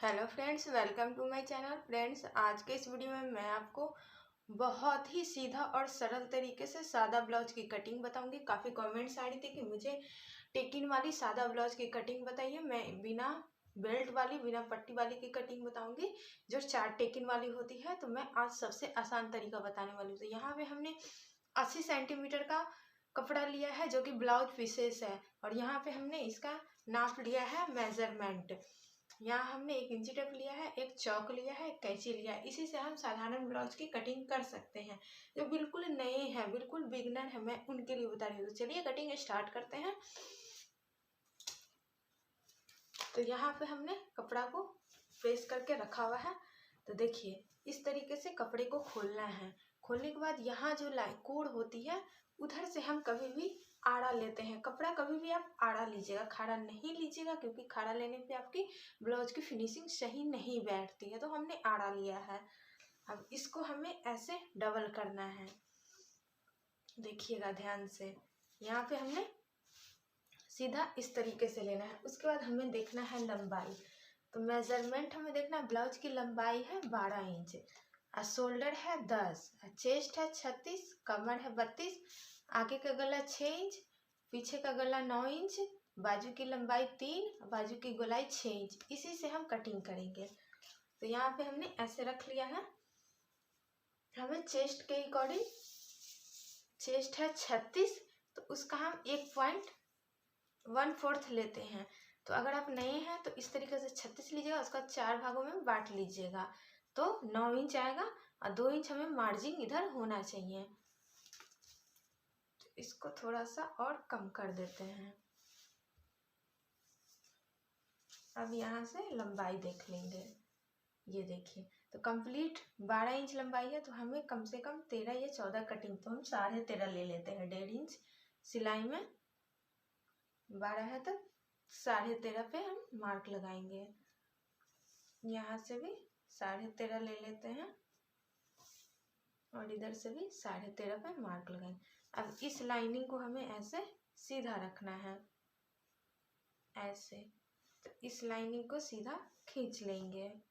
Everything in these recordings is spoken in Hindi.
Hello friends, welcome to my channel. Friends, आज के इस वीडियो में मैं आपको बहुत ही सीधा और सरल तरीके से सादा ब्लाउज की कटिंग बताऊंगी। काफ़ी कमेंट्स आ रही थी कि मुझे टेकिन वाली सादा ब्लाउज की कटिंग बताइए। मैं बिना बेल्ट वाली, बिना पट्टी वाली की कटिंग बताऊंगी जो 4 टेकिन वाली होती है। तो मैं आज सबसे आसान तरीका बताने वाली हूँ। तो यहाँ पे हमने 80 सेंटीमीटर का कपड़ा लिया है जो कि ब्लाउज पीसेस है, और यहाँ पे हमने इसका नाप लिया है मेजरमेंट। यहाँ हमने 1 इंची टेप लिया है, एक चौक लिया है, एक कैंची लिया है। इसी से हम साधारण ब्लाउज की कटिंग कर सकते हैं। जो बिल्कुल नए हैं, बिल्कुल बिगनर है, मैं उनके लिए बता रही हूँ। तो चलिए कटिंग स्टार्ट करते हैं। तो यहाँ पे हमने कपड़ा को प्रेस करके रखा हुआ है। तो देखिए, इस तरीके से कपड़े को खोलना है। खोलने के बाद यहाँ जो कोण होती है, उधर से हम कभी भी आड़ा लेते हैं। कपड़ा कभी भी आप आड़ा लीजिएगा, खाड़ा नहीं लीजिएगा, क्योंकि खाड़ा लेने पे आपकी ब्लाउज की फिनिशिंग सही नहीं बैठती है। तो हमने आड़ा लिया है। अब इसको हमें ऐसे डबल करना है। देखिएगा ध्यान से, यहाँ पे हमने सीधा इस तरीके से लेना है। उसके बाद हमें देखना है लंबाई। तो मेजरमेंट हमें देखना है, ब्लाउज की लंबाई है 12 इंच, शोल्डर है 10, चेस्ट है 36, कमर है 32, आगे का गला 6 इंच, पीछे का गला 9 इंच, बाजू की लंबाई 3, बाजू की गोलाई 6 इंच। इसी से हम कटिंग करेंगे। तो यहाँ पे हमने ऐसे रख लिया है। हमें चेस्ट के अकॉर्डिंग, चेस्ट है 36, तो उसका हम 1.1/4 लेते हैं। तो अगर आप नए हैं तो इस तरीके से 36 लीजिएगा, उसका 4 भागों में बांट लीजिएगा, तो 9 इंच आएगा। और 2 इंच हमें मार्जिन इधर होना चाहिए। तो इसको थोड़ा सा और कम कर देते हैं। अब यहाँ से लंबाई देख लेंगे। ये देखिए, तो कंप्लीट 12 इंच लंबाई है, तो हमें कम से कम 13 या 14 कटिंग, तो हम 13.5 ले लेते हैं। 1.5 इंच सिलाई में 12 है, तो 13.5 पे हम मार्क लगाएंगे। यहाँ से भी 13.5 ले लेते हैं, और इधर से भी 13.5 पे मार्क लगाएंगे। अब इस लाइनिंग को हमें ऐसे सीधा रखना है, ऐसे। तो इस लाइनिंग को सीधा खींच लेंगे।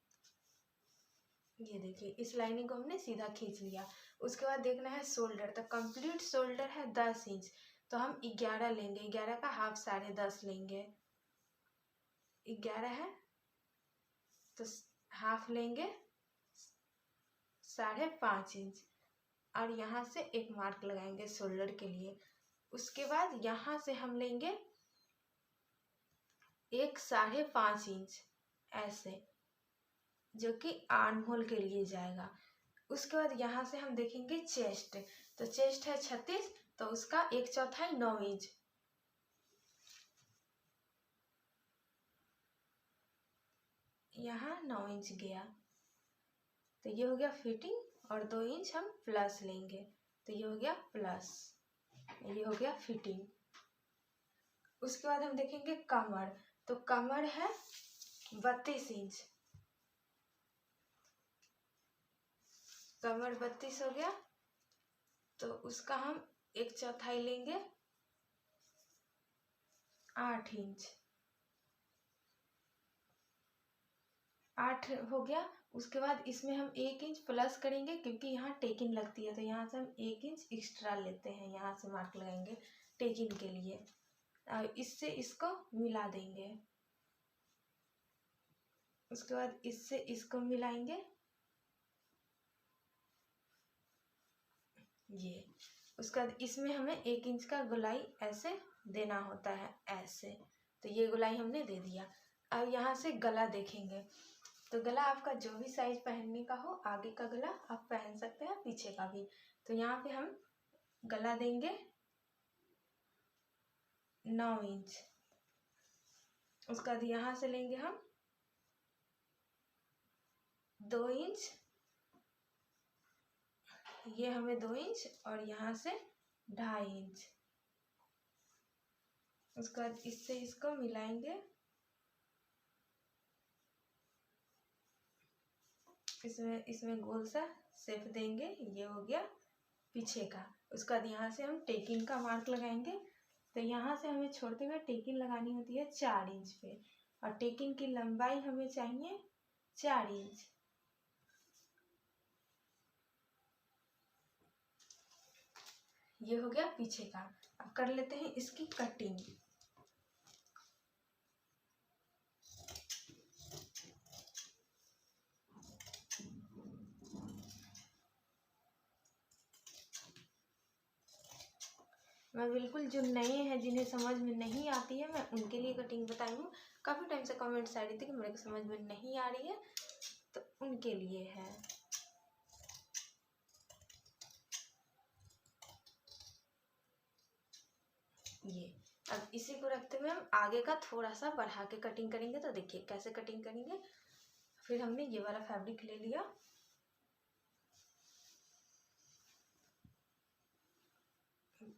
ये देखिए, इस लाइनिंग को हमने सीधा खींच लिया। उसके बाद देखना है शोल्डर। तो कंप्लीट शोल्डर है 10 इंच, तो हम 11 लेंगे। 11 का हाफ 10.5 लेंगे। 11 है तो हाफ लेंगे 5.5 इंच, और यहाँ से एक मार्क लगाएंगे शोल्डर के लिए। उसके बाद यहाँ से हम लेंगे 5.5 इंच ऐसे, जो कि आर्म होल के लिए जाएगा। उसके बाद यहाँ से हम देखेंगे चेस्ट। तो चेस्ट है 36, तो उसका 1/4 9 इंच। यहाँ 9 इंच गया, तो ये हो गया फिटिंग, और 2 इंच हम प्लस लेंगे, तो ये हो गया प्लस, ये हो गया फिटिंग। उसके बाद हम देखेंगे कमर। तो कमर है 32 इंच, कमर 32 हो गया, तो उसका हम 1/4 लेंगे 8 इंच। 8 हो गया। उसके बाद इसमें हम 1 इंच प्लस करेंगे, क्योंकि यहाँ टेकिन लगती है, तो यहाँ से हम 1 इंच एक्स्ट्रा लेते हैं। यहाँ से मार्क लगाएंगे टेकिन के लिए, और इससे इसको मिला देंगे। उसके बाद इससे इसको मिलाएंगे, ये। उसके बाद इसमें हमें 1 इंच का गोलाई ऐसे देना होता है, ऐसे। तो ये गोलाई हमने दे दिया। अब यहाँ से गला देखेंगे। तो गला आपका जो भी साइज पहनने का हो, आगे का गला आप पहन सकते हैं, पीछे का भी। तो यहाँ पे हम गला देंगे 9 इंच। उसके बाद यहाँ से लेंगे हम 2 इंच, ये हमें 2 इंच, और यहाँ से 2.5 इंच। उसके बाद इससे इसको मिलाएंगे, इसमें गोल सा शेप देंगे। ये हो गया पीछे का। उसके बाद यहाँ से हम टेकिंग का मार्क लगाएंगे। तो यहाँ से हमें छोड़ते हुए टेकिंग लगानी होती है 4 इंच पे, और टेकिंग की लंबाई हमें चाहिए 4 इंच। ये हो गया पीछे का। अब कर लेते हैं इसकी कटिंग। मैं बिल्कुल जो नए हैं जिन्हें समझ में नहीं आती है मैं उनके लिए कटिंग बताई हूँ। काफ़ी टाइम से कमेंट्स आ रही थी कि मेरे को समझ में नहीं आ रही है, तो उनके लिए है। ये अब इसी को रखते हुए हम आगे का थोड़ा सा बढ़ा के कटिंग करेंगे। तो देखिए कैसे कटिंग करेंगे। फिर हमने ये वाला फैब्रिक ले लिया,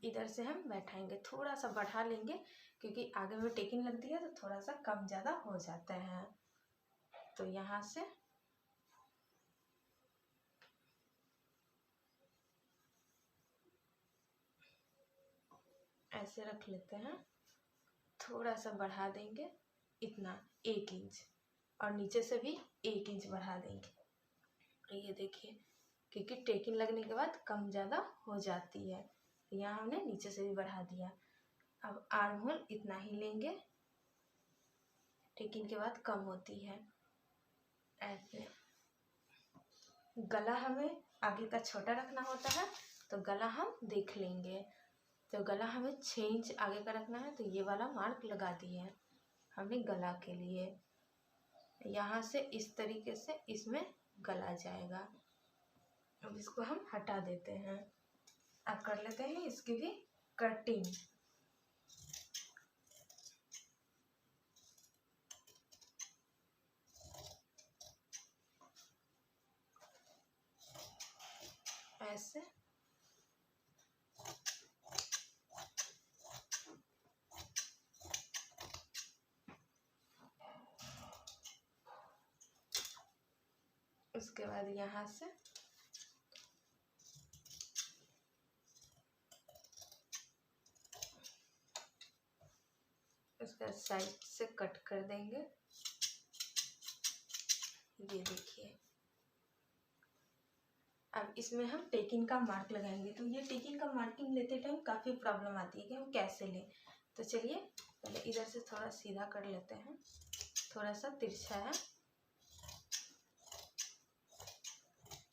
इधर से हम बैठाएंगे, थोड़ा सा बढ़ा लेंगे क्योंकि आगे में टेकिंग लगती है तो थोड़ा सा कम ज़्यादा हो जाता है। तो यहाँ से ऐसे रख लेते हैं, थोड़ा सा बढ़ा देंगे, इतना 1 इंच, और नीचे से भी 1 इंच बढ़ा देंगे। ये देखिए क्योंकि टेकिंग लगने के बाद कम ज़्यादा हो जाती है, तो यहाँ हमने नीचे से भी बढ़ा दिया। अब आर्म होल इतना ही लेंगे, टेकिंग के बाद कम होती है। ऐसे गला हमें आगे का छोटा रखना होता है, तो गला हम देख लेंगे। तो गला हमें 6 इंच आगे का रखना है, तो ये वाला मार्क लगा दिए हैं हमने गला के लिए। यहाँ से इस तरीके से इसमें गला जाएगा। अब इसको हम हटा देते हैं। अब कर लेते हैं इसकी भी कटिंग। ऐसे उसके बाद यहाँ से उसका साइड से कट कर देंगे। ये देखिए अब इसमें हम टेकिंग का मार्क लगाएंगे। तो ये टेकिंग का मार्किंग लेते टाइम काफ़ी प्रॉब्लम आती है कि हम कैसे लें। तो चलिए पहले इधर से थोड़ा सीधा कर लेते हैं, थोड़ा सा तिरछा है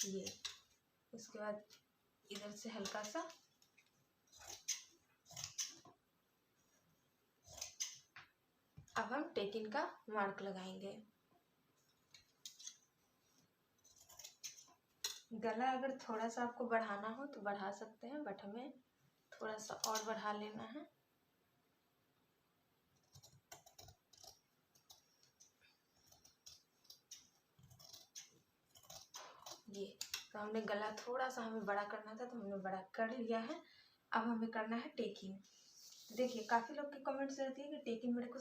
ये। उसके बाद इधर से हल्का सा, अब हम टेकिंग का मार्क लगाएंगे। गला अगर थोड़ा सा आपको बढ़ाना हो तो बढ़ा सकते हैं, बट हमें थोड़ा सा और बढ़ा लेना है। ये तो हमने गला थोड़ा सा हमें बड़ा करना था तो हमने बड़ा कर लिया है। अब हमें करना है टेकिंग। देखिए काफ़ी लोग की कमेंट्स रहती है कि टेकिंग मेरे को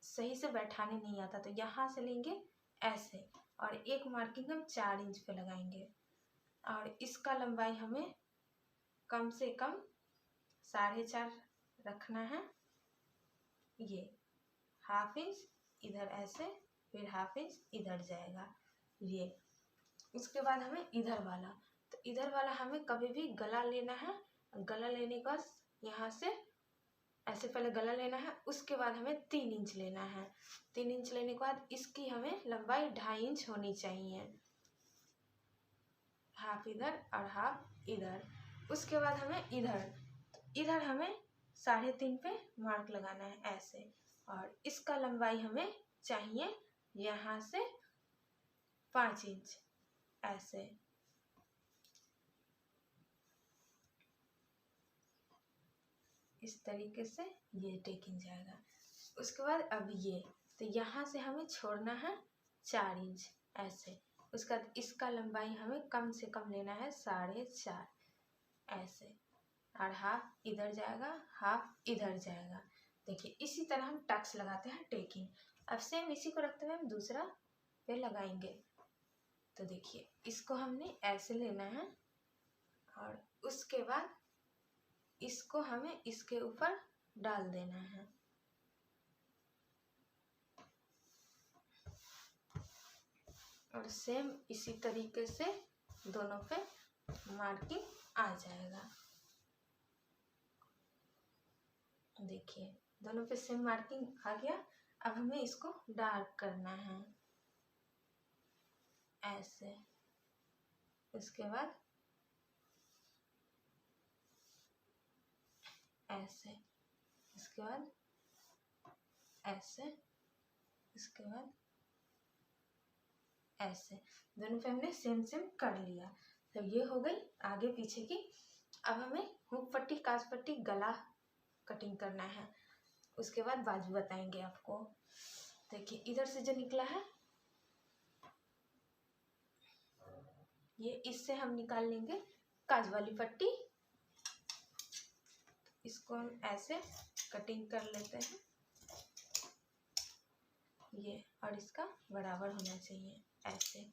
सही से बैठाने नहीं आता, तो यहाँ से लेंगे ऐसे, और एक मार्किंग हम 4 इंच पे लगाएंगे, और इसका लंबाई हमें कम से कम 4.5 रखना है। ये ½ इंच इधर ऐसे, फिर ½ इंच इधर जाएगा ये। उसके बाद हमें इधर वाला, तो इधर वाला हमें कभी भी गला लेना है। गला लेने का यहाँ से ऐसे पहले गला लेना है, उसके बाद हमें 3 इंच लेना है। 3 इंच लेने के बाद इसकी हमें लंबाई 2.5 इंच होनी चाहिए, ½ इधर और ½ इधर। उसके बाद हमें इधर हमें 3.5 पे मार्क लगाना है ऐसे, और इसका लंबाई हमें चाहिए यहाँ से 5 इंच ऐसे। इस तरीके से ये टेकिंग जाएगा। उसके बाद अब ये, तो यहाँ से हमें छोड़ना है 4 इंच ऐसे। उसके बाद इसका लंबाई हमें कम से कम लेना है 4.5 ऐसे, और ½ इधर जाएगा, ½ इधर जाएगा। देखिए इसी तरह हम टक्स लगाते हैं टेकिंग। अब सेम इसी को रखते हुए हम दूसरा पे लगाएंगे। तो देखिए इसको हमने ऐसे लेना है, और उसके बाद इसको हमें इसके ऊपर डाल देना है। और सेम इसी तरीके से दोनों पे मार्किंग आ जाएगा। देखिए दोनों पे सेम मार्किंग आ गया। अब हमें इसको डार्क करना है ऐसे। उसके बाद ऐसे, इसके बाद ऐसे, इसके बाद ऐसे। दोनों पे हमने सेम सेम कर लिया। तो ये हो गई आगे पीछे की। अब हमें हुक पट्टी, काज पट्टी, गला कटिंग करना है। उसके बाद बाजू बताएंगे आपको। देखिए इधर से जो निकला है ये, इससे हम निकाल लेंगे काज वाली पट्टी। इसको हम ऐसे कटिंग कर लेते हैं ये, और इसका बराबर होना चाहिए ऐसे।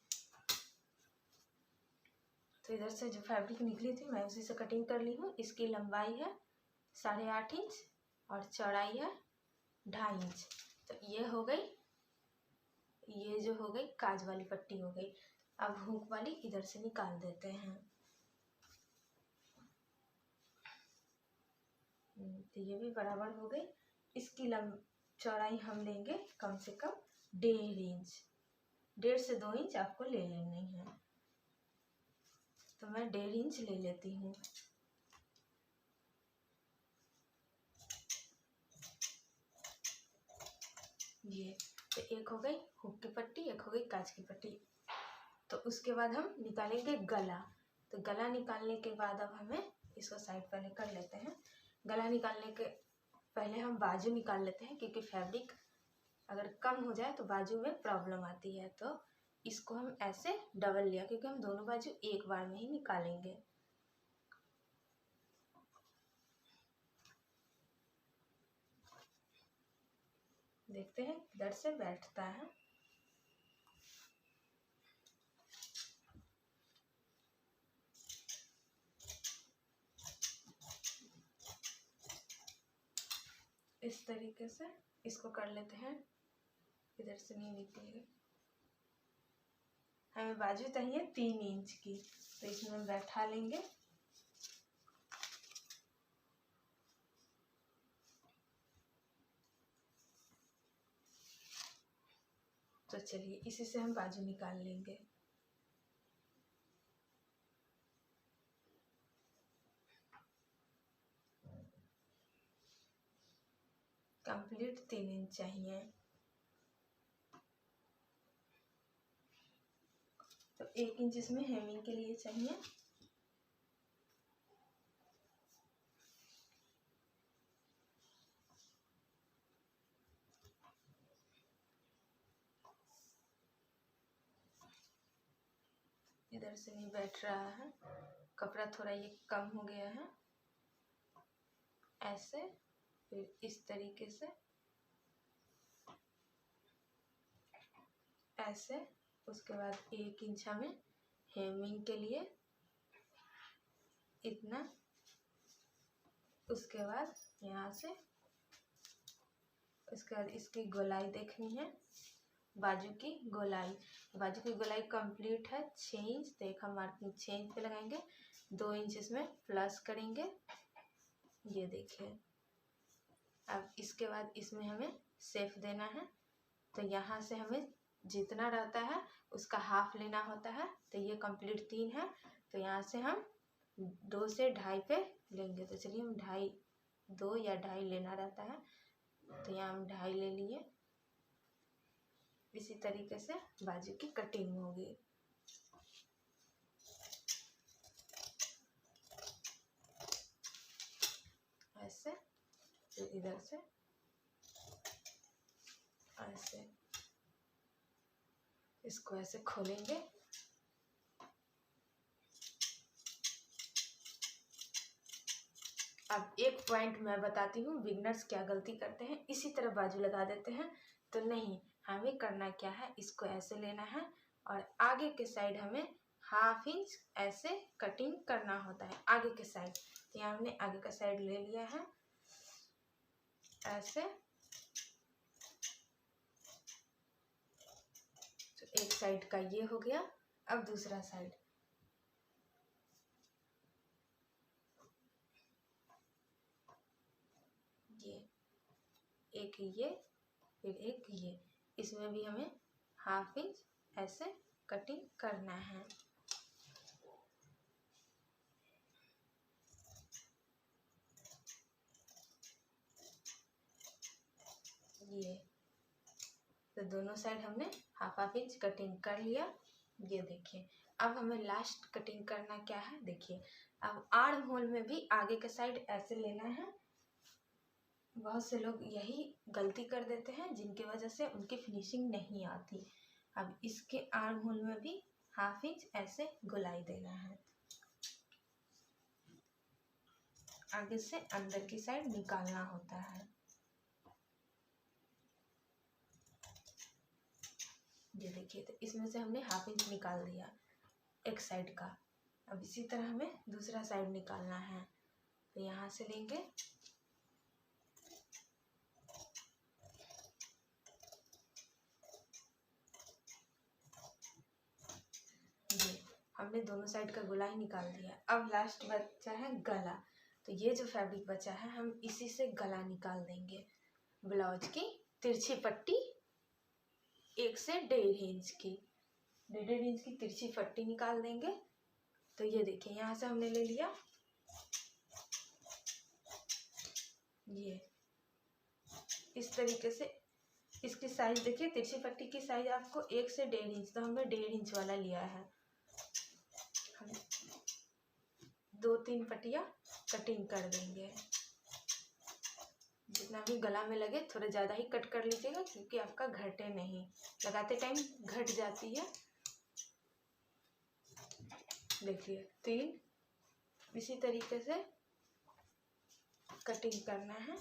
तो इधर से जो फैब्रिक निकली थी मैं उसी से कटिंग कर ली हूँ। इसकी लंबाई है 8.5 इंच और चौड़ाई है 2.5 इंच। तो ये हो गई, ये जो हो गई काज वाली पट्टी हो गई। अब हुक वाली इधर से निकाल देते हैं। तो ये भी बराबर हो गई। इसकी चौड़ाई हम लेंगे कम से कम 1.5 इंच, 1.5 से 2 इंच आपको ले लेनी है। तो मैं 1.5 इंच ले लेती हूँ। ये तो एक हो गई हुक की पट्टी, एक हो गई काज की पट्टी। तो उसके बाद हम निकालेंगे गला। तो गला निकालने के बाद अब हमें इसको साइड पहले कर लेते हैं। गला निकालने के पहले हम बाजू निकाल लेते हैं, क्योंकि फैब्रिक अगर कम हो जाए तो बाजू में प्रॉब्लम आती है। तो इसको हम ऐसे डबल लिया, क्योंकि हम दोनों बाजू एक बार में ही निकालेंगे। देखते हैं किधर से बैठता है। इस तरीके से इसको कर लेते हैं। इधर से नहीं निकलेगी। हमें बाजू चाहिए 3 इंच की, तो इसमें बैठा लेंगे। तो चलिए इसी से हम बाजू निकाल लेंगे। कंप्लीट 3 इंच चाहिए। तो 1 इंच इसमें हेमिंग के लिए चाहिए। इधर से नहीं बैठ रहा है, कपड़ा थोड़ा ये कम हो गया है। ऐसे, फिर इस तरीके से ऐसे। उसके बाद 1 इंच हमें हेमिंग के लिए इतना। उसके बाद यहाँ से, उसके बाद इसकी गोलाई देखनी है, बाजू की गोलाई। बाजू की गोलाई कंप्लीट है 6 इंच। तो एक हम मार्किंग 6 इंच पे लगाएंगे, 2 इंच इसमें प्लस करेंगे। ये देखिए। अब इसके बाद इसमें हमें शेप देना है। तो यहाँ से हमें जितना रहता है उसका हाफ लेना होता है। तो ये कंप्लीट 3 है, तो यहाँ से हम 2 से 2.5 पे लेंगे। तो चलिए हम 2.5, 2 या 2.5 लेना रहता है। तो यहाँ हम 2.5 ले लिए। इसी तरीके से बाजू की कटिंग होगी। ऐसे, फिर इधर से ऐसे, इसको ऐसे खोलेंगे। अब एक पॉइंट मैं बताती हूँ, बिगनर्स क्या गलती करते हैं, इसी तरह बाजू लगा देते हैं। तो नहीं, हमें करना क्या है, इसको ऐसे लेना है और आगे के साइड हमें 1/2 इंच ऐसे कटिंग करना होता है, आगे के साइड। तो यहाँ हमने आगे का साइड ले लिया है ऐसे। तो एक साइड साइड का ये हो गया। अब दूसरा साइड, ये एक ये फिर एक ये, इसमें भी हमें 1/2 इंच ऐसे कटिंग करना है। ये तो दोनों साइड हमने 1/2 इंच कटिंग कर लिया। ये देखिए, अब हमें लास्ट कटिंग करना क्या है, देखिए अब आर्म होल में भी आगे का साइड ऐसे लेना है। बहुत से लोग यही गलती कर देते हैं जिनकी वजह से उनकी फिनिशिंग नहीं आती। अब इसके आर्म होल में भी 1/2 इंच ऐसे गोलाई देना है। आगे से अंदर की साइड निकालना होता है। ये देखिए, तो इसमें से हमने 1/2 इंच निकाल दिया एक साइड का। अब इसी तरह हमें दूसरा साइड निकालना है। तो यहाँ से लेंगे, ये हमने दोनों साइड का गोलाई निकाल दिया। अब लास्ट बचा है गला। तो ये जो फैब्रिक बचा है हम इसी से गला निकाल देंगे। ब्लाउज की तिरछी पट्टी 1 से 1.5 इंच की, 1.5 इंच की तिरछी पट्टी निकाल देंगे। तो ये देखिए, यहाँ से हमने ले लिया, ये इस तरीके से। इसकी साइज देखिए, तिरछी पट्टी की साइज आपको 1 से 1.5 इंच, तो हमने 1.5 इंच वाला लिया है। हम 2-3 पट्टियाँ कटिंग कर देंगे। जितना भी गला में लगे थोड़ा ज़्यादा ही कट कर लीजिएगा, क्योंकि आपका घटे नहीं, लगाते टाइम घट जाती है। देखिए 3 इसी तरीके से कटिंग करना है।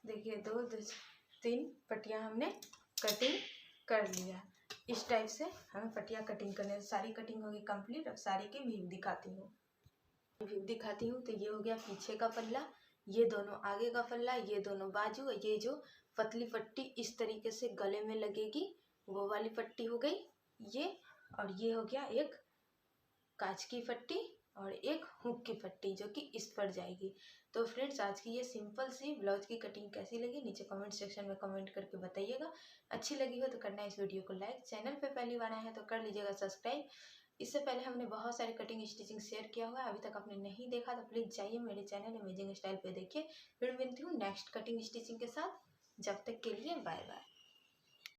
देखिए 2-3 पट्टियाँ हमने कटिंग कर लिया। इस टाइप से हमें पट्टियाँ कटिंग करने, सारी कटिंग होगी कंप्लीट। अब साड़ी की व्यू दिखाती हूँ। तो ये हो गया पीछे का पल्ला, ये दोनों आगे का पल्ला, ये दोनों बाजू, ये जो पतली पट्टी इस तरीके से गले में लगेगी वो वाली पट्टी हो गई ये। और ये हो गया एक कांच की पट्टी और एक हुक की पट्टी जो कि इस पर जाएगी। तो फ्रेंड्स, आज की ये सिंपल सी ब्लाउज की कटिंग कैसी लगी नीचे कमेंट सेक्शन में कमेंट करके बताइएगा। अच्छी लगी हो तो करना इस वीडियो को लाइक, चैनल पे पहली बार आए हैं तो कर लीजिएगा सब्सक्राइब। इससे पहले हमने बहुत सारे कटिंग स्टिचिंग शेयर किया हुआ है, अभी तक आपने नहीं देखा तो प्लीज़ जाइए मेरे चैनल अमेजिंग स्टाइल पे देखिए। फिर मिलती हूँ नेक्स्ट कटिंग स्टिचिंग के साथ। जब तक के लिए बाय बाय।